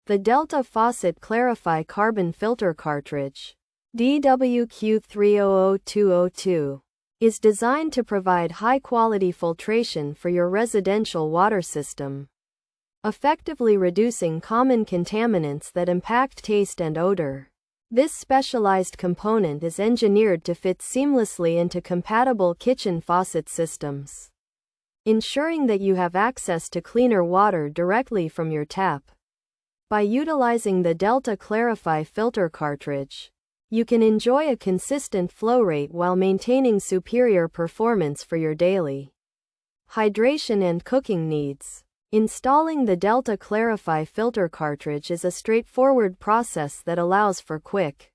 The Delta Faucet Clarifi Carbon Filter Cartridge, DWQ300202, is designed to provide high-quality filtration for your residential water system, effectively reducing common contaminants that impact taste and odor. This specialized component is engineered to fit seamlessly into compatible kitchen faucet systems, ensuring that you have access to cleaner water directly from your tap. By utilizing the Delta Clarifi Filter Cartridge, you can enjoy a consistent flow rate while maintaining superior performance for your daily hydration and cooking needs. Installing the Delta Clarifi Filter Cartridge is a straightforward process that allows for quick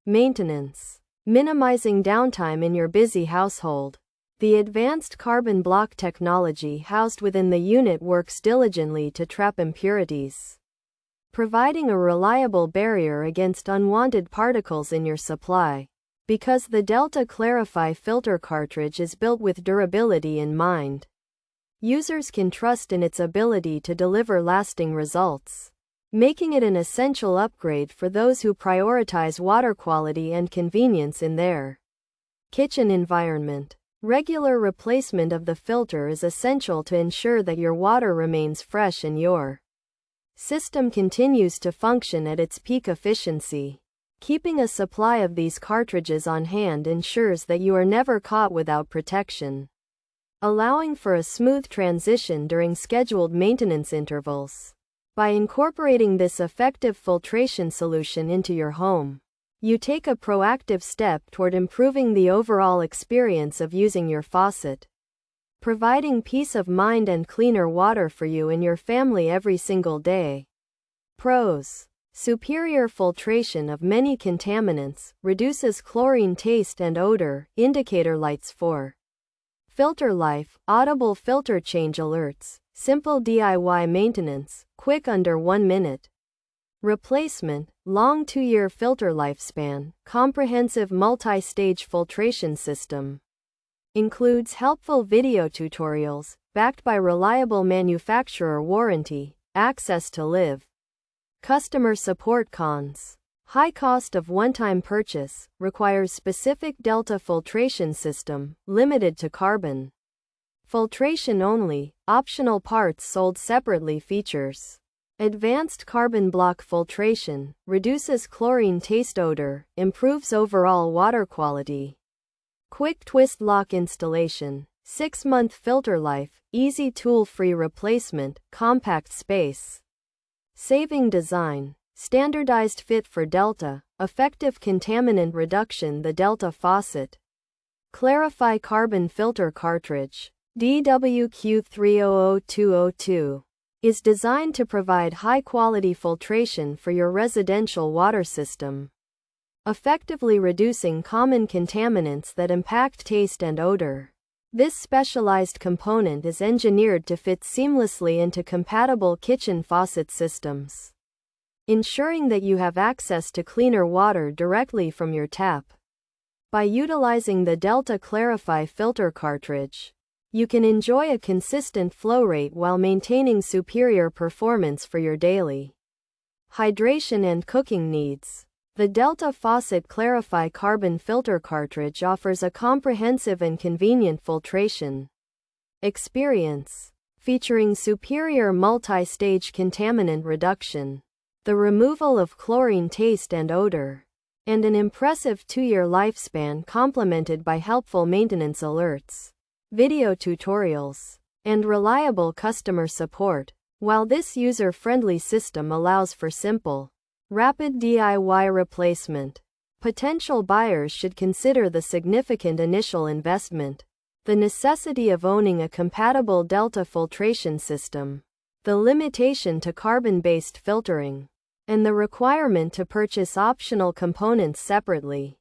maintenance, minimizing downtime in your busy household. The advanced carbon block technology housed within the unit works diligently to trap impurities, providing a reliable barrier against unwanted particles in your supply. Because the Delta Clarifi Filter Cartridge is built with durability in mind, users can trust in its ability to deliver lasting results, making it an essential upgrade for those who prioritize water quality and convenience in their kitchen environment. Regular replacement of the filter is essential to ensure that your water remains fresh and your system continues to function at its peak efficiency. Keeping a supply of these cartridges on hand ensures that you are never caught without protection, allowing for a smooth transition during scheduled maintenance intervals. By incorporating this effective filtration solution into your home, you take a proactive step toward improving the overall experience of using your faucet, providing peace of mind and cleaner water for you and your family every single day. Pros: superior filtration of many contaminants, reduces chlorine taste and odor, indicator lights for filter life, audible filter change alerts, simple DIY maintenance, quick under 1 minute. Replacement, long 2-year filter lifespan, comprehensive multi-stage filtration system. Includes helpful video tutorials, backed by reliable manufacturer warranty, access to live customer support. Cons: high cost of one-time purchase, requires specific Delta filtration system, limited to carbon filtration only, optional parts sold separately. Features: advanced carbon block filtration, reduces chlorine taste odor, improves overall water quality. Quick twist lock installation, 6-month filter life, easy tool-free replacement, compact space saving design. Standardized fit for Delta, effective contaminant reduction. The Delta Faucet Clarifi Carbon Filter Cartridge, DWQ300202, is designed to provide high-quality filtration for your residential water system, effectively reducing common contaminants that impact taste and odor. This specialized component is engineered to fit seamlessly into compatible kitchen faucet systems, ensuring that you have access to cleaner water directly from your tap. By utilizing the Delta Clarifi Filter Cartridge, you can enjoy a consistent flow rate while maintaining superior performance for your daily hydration and cooking needs. The Delta Faucet Clarifi Carbon Filter Cartridge offers a comprehensive and convenient filtration experience, featuring superior multi-stage contaminant reduction, the removal of chlorine taste and odor, and an impressive 2-year lifespan complemented by helpful maintenance alerts, video tutorials, and reliable customer support. While this user-friendly system allows for simple, rapid DIY replacement, potential buyers should consider the significant initial investment, the necessity of owning a compatible Delta filtration system, the limitation to carbon-based filtering, and the requirement to purchase optional components separately.